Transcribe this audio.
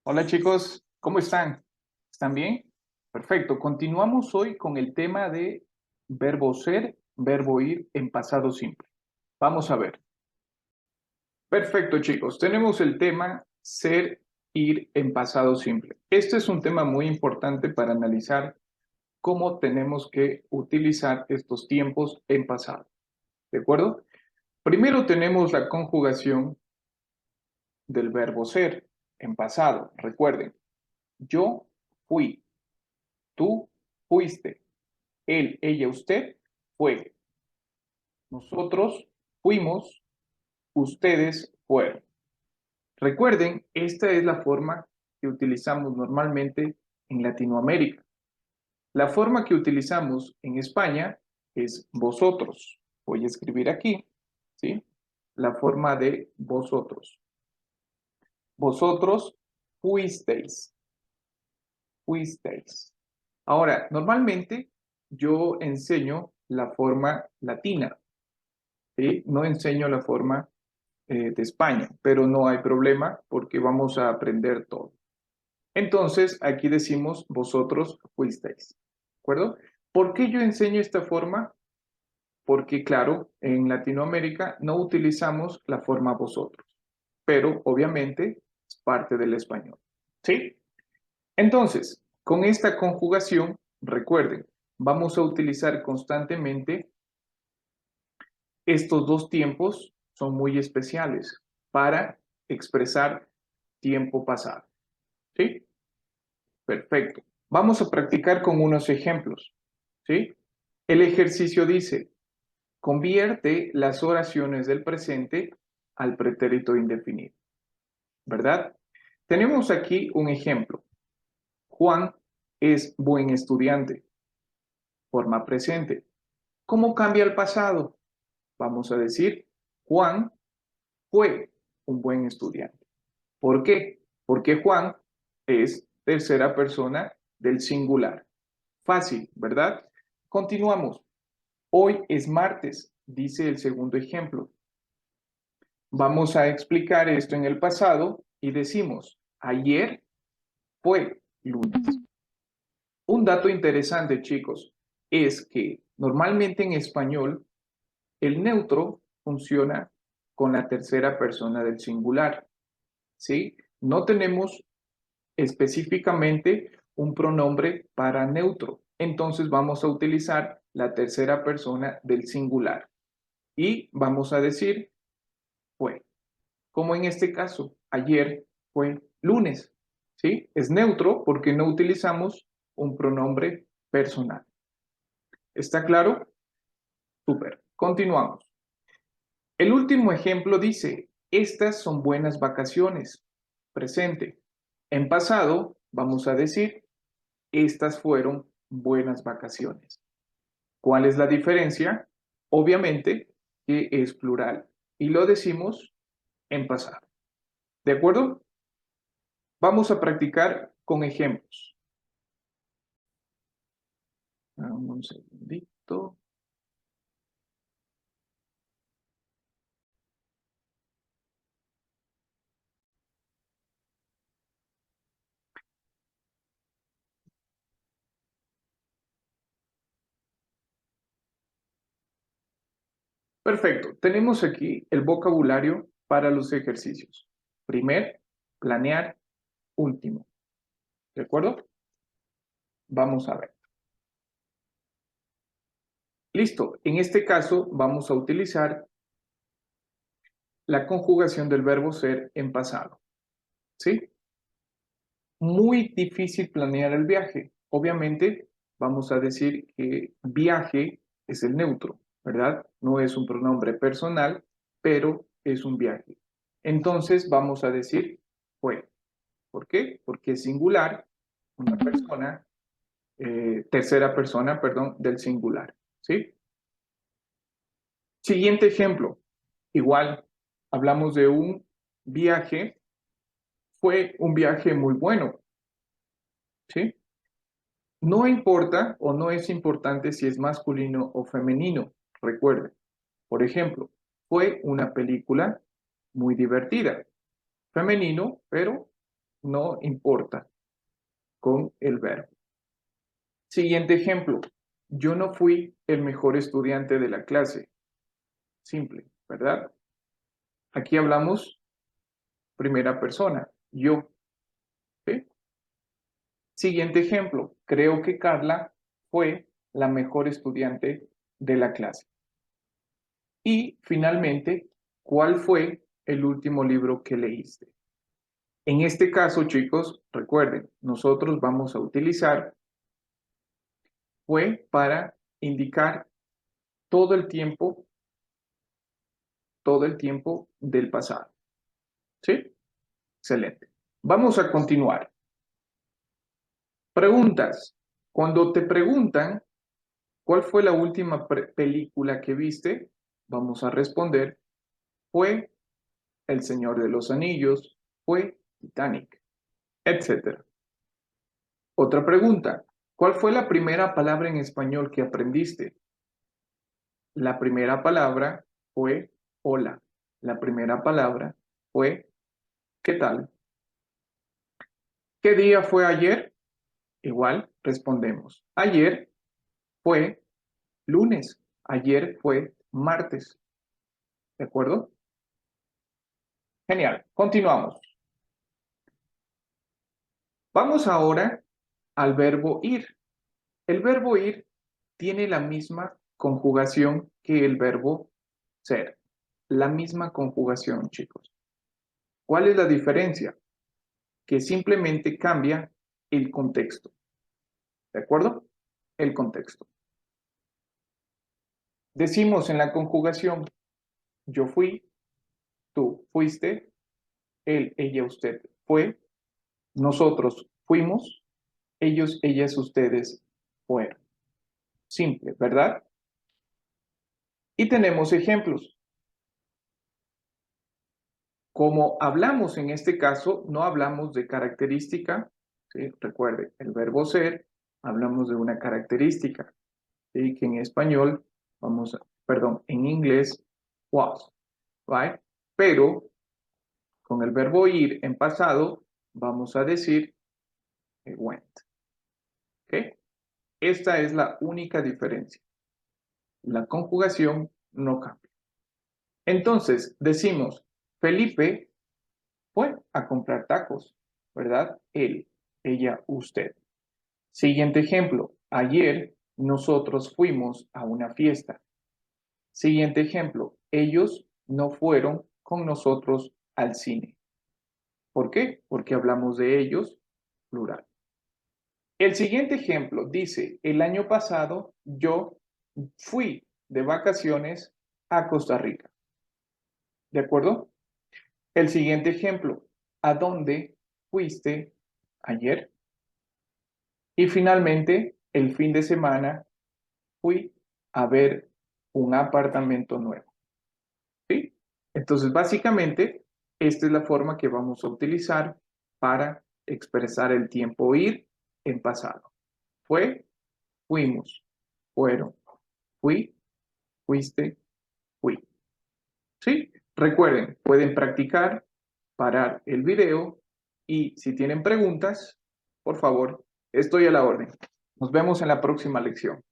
Hola chicos, ¿cómo están? ¿Están bien? Perfecto. Continuamos hoy con el tema de verbo ser, verbo ir en pasado simple. Vamos a ver. Perfecto chicos, tenemos el tema ser, ir en pasado simple. Este es un tema muy importante para analizar cómo tenemos que utilizar estos tiempos en pasado. ¿De acuerdo? Primero tenemos la conjugación del verbo ser en pasado. Recuerden, yo fui. Tú fuiste, él, ella, usted fue. Nosotros fuimos, ustedes fueron. Recuerden, esta es la forma que utilizamos normalmente en Latinoamérica. La forma que utilizamos en España es vosotros. Voy a escribir aquí, ¿sí? La forma de vosotros. Vosotros fuisteis, fuisteis. Ahora, normalmente yo enseño la forma latina, ¿sí? No enseño la forma de España, pero no hay problema porque vamos a aprender todo. Entonces, aquí decimos vosotros fuisteis, ¿de acuerdo? ¿Por qué yo enseño esta forma? Porque, claro, en Latinoamérica no utilizamos la forma vosotros, pero obviamente es parte del español, ¿sí? Entonces, con esta conjugación, recuerden, vamos a utilizar constantemente estos dos tiempos, son muy especiales para expresar tiempo pasado. ¿Sí? Perfecto. Vamos a practicar con unos ejemplos. ¿Sí? El ejercicio dice, convierte las oraciones del presente al pretérito indefinido. ¿Verdad? Tenemos aquí un ejemplo. Juan es buen estudiante. Forma presente. ¿Cómo cambia el pasado? Vamos a decir, Juan fue un buen estudiante. ¿Por qué? Porque Juan es tercera persona del singular. Fácil, ¿verdad? Continuamos. Hoy es martes, dice el segundo ejemplo. Vamos a explicar esto en el pasado y decimos, ayer fue lunes. Un dato interesante, chicos, es que normalmente en español el neutro funciona con la tercera persona del singular, ¿sí? No tenemos específicamente un pronombre para neutro. Entonces vamos a utilizar la tercera persona del singular y vamos a decir fue, como en este caso, ayer fue lunes, ¿sí? Es neutro porque no utilizamos un pronombre personal. ¿Está claro? Súper. Continuamos. El último ejemplo dice, estas son buenas vacaciones. Presente. En pasado, vamos a decir, estas fueron buenas vacaciones. ¿Cuál es la diferencia? Obviamente que es plural y lo decimos en pasado. ¿De acuerdo? Vamos a practicar con ejemplos. Un segundito. Perfecto. Tenemos aquí el vocabulario para los ejercicios. Primer, planear, último. ¿De acuerdo? Vamos a ver. Listo. En este caso vamos a utilizar la conjugación del verbo ser en pasado. ¿Sí? Muy difícil planear el viaje. Obviamente, vamos a decir que viaje es el neutro, ¿verdad? No es un pronombre personal, pero es un viaje. Entonces, vamos a decir fue. ¿Por qué? Porque es singular, una persona, tercera persona, perdón, del singular, ¿sí? Siguiente ejemplo. Igual, hablamos de un viaje, fue un viaje muy bueno, ¿sí? No importa o no es importante si es masculino o femenino, recuerden. Por ejemplo, fue una película muy divertida. Femenino, pero no importa con el verbo. Siguiente ejemplo. Yo no fui el mejor estudiante de la clase. Simple, ¿verdad? Aquí hablamos primera persona, yo. ¿Sí? Siguiente ejemplo. Creo que Carla fue la mejor estudiante de la clase. Y finalmente, ¿cuál fue el último libro que leíste? En este caso, chicos, recuerden, nosotros vamos a utilizar fue para indicar todo el tiempo del pasado. ¿Sí? Excelente. Vamos a continuar. Preguntas. Cuando te preguntan cuál fue la última película que viste, vamos a responder, fue El Señor de los Anillos, fue Titanic, etc. Otra pregunta. ¿Cuál fue la primera palabra en español que aprendiste? La primera palabra fue hola. La primera palabra fue ¿qué tal? ¿Qué día fue ayer? Igual respondemos. Ayer fue lunes. Ayer fue martes. ¿De acuerdo? Genial. Continuamos. Vamos ahora al verbo ir. El verbo ir tiene la misma conjugación que el verbo ser. La misma conjugación, chicos. ¿Cuál es la diferencia? Que simplemente cambia el contexto. ¿De acuerdo? El contexto. Decimos en la conjugación, yo fui, tú fuiste, él, ella, usted fue, nosotros fuimos, ellos, ellas, ustedes fueron. Simple, ¿verdad? Y tenemos ejemplos. Como hablamos en este caso, no hablamos de característica, ¿sí? Recuerde, el verbo ser, hablamos de una característica, ¿sí? Que en español, en inglés, was, right? Pero con el verbo ir en pasado, vamos a decir went, ¿ok? Esta es la única diferencia. La conjugación no cambia. Entonces, decimos, Felipe fue a comprar tacos, ¿verdad? Él, ella, usted. Siguiente ejemplo. Ayer nosotros fuimos a una fiesta. Siguiente ejemplo. Ellos no fueron con nosotros al cine. ¿Por qué? Porque hablamos de ellos, plural. El siguiente ejemplo dice, el año pasado yo fui de vacaciones a Costa Rica. ¿De acuerdo? El siguiente ejemplo, ¿a dónde fuiste ayer? Y finalmente, el fin de semana fui a ver un apartamento nuevo. ¿Sí? Entonces, básicamente, esta es la forma que vamos a utilizar para expresar el tiempo ir en pasado. Fue, fuimos, fueron, fui, fuiste, fui. ¿Sí? Recuerden, pueden practicar, parar el video y si tienen preguntas, por favor, estoy a la orden. Nos vemos en la próxima lección.